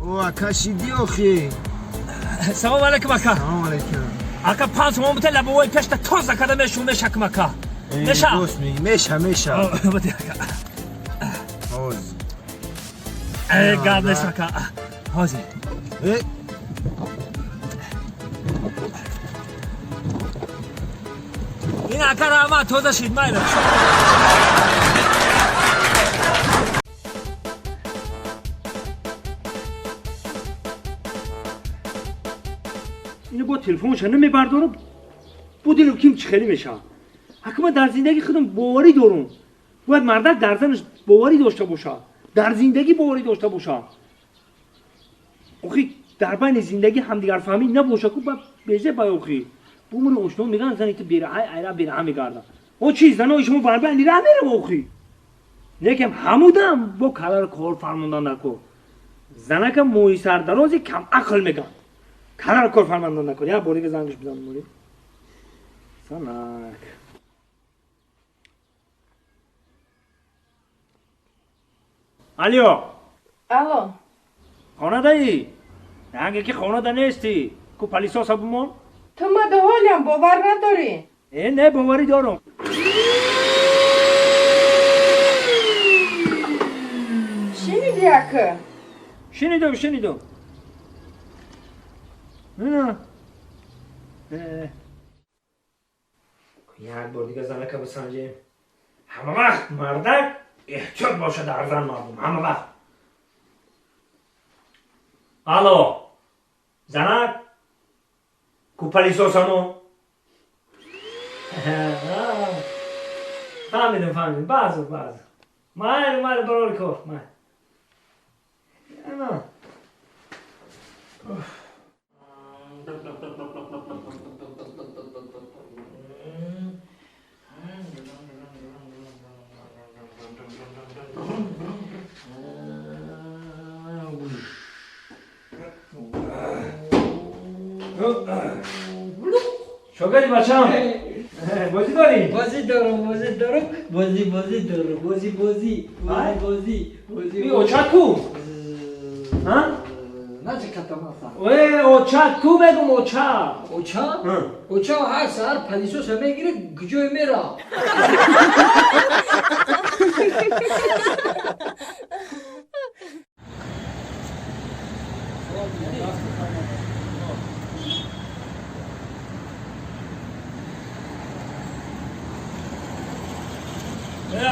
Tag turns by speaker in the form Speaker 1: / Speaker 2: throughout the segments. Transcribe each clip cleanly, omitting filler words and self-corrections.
Speaker 1: او کشیدی آخی.
Speaker 2: سلام علیکم اکا.
Speaker 1: سلام علیکم.
Speaker 2: اکا 5 تومن بده لبوی پشت توز کردم میشم مشکم اکا. میشه.
Speaker 1: دوست می میشه.
Speaker 2: بده اکا.
Speaker 1: هاز.
Speaker 2: God bless اکا. هازی. این اکا را ما توز شید مایل. اینو با تلفنش نمیبردارم بودین کیم چخلی میشه حکم در زندگی خودم باوری دارم باید مردک در زنش باوری داشته باشه در زندگی باوری داشته باشه اخی در بین زندگی همدیگر فهمی نباشه که بیزه بای اخی بومون اشنو میگن زنی تو بیره ایرا بیره هم میگردن او چی زنو شما بر بین را میرم اخی لیکن همودم با کلار کار فرماندن نکو زنکم موی سردرازی کم عقل میگن کلار کار فرماندن نکن یا بوری که زنگش بدم موری سنک الو
Speaker 3: الو
Speaker 2: خانه دایی؟ نه که خانه دا نیستی کو پلیسا سبمون؟
Speaker 3: تو ما ده حالیم باور نداری
Speaker 2: نه باوری دارم
Speaker 3: شنیدی اکه؟
Speaker 2: شنیدم نه یک بار دیگه زنکه بسنجیم همه وقت مردک احتیاط باشه در زن مردم همه وقت الو زنک کو پلیسا سانو فهمیدم بعض مایل برای کار مایل شوگری بچم بازی داری؟
Speaker 4: بازی دارم بازی
Speaker 2: بی اوچت کو؟ ها؟
Speaker 4: نه چه کتم هستم
Speaker 2: اوچت کو بگم اوچت
Speaker 4: اوچا هر سر پلیسو سمه گیره گجوی میرا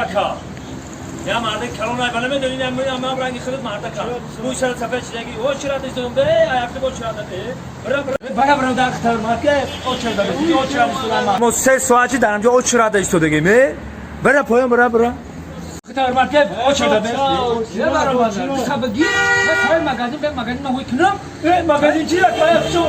Speaker 2: اکا یا مرد کلون های بله میدونین هم رنگی خودت مرد کلون موی سر صفحه چیزگی او چرا دیستم به ایفته با چرا داده برم در خطر مرکه او چرا داده او چرا دیستم ما 3 ساعتی دارم او چرا دیستم دیگه می برم پایم برم خطر مرکه او چرا داده
Speaker 4: چرا برام خبگی من مگازین به مگازین ما هوی کنم
Speaker 2: مگازین چیه پایم شو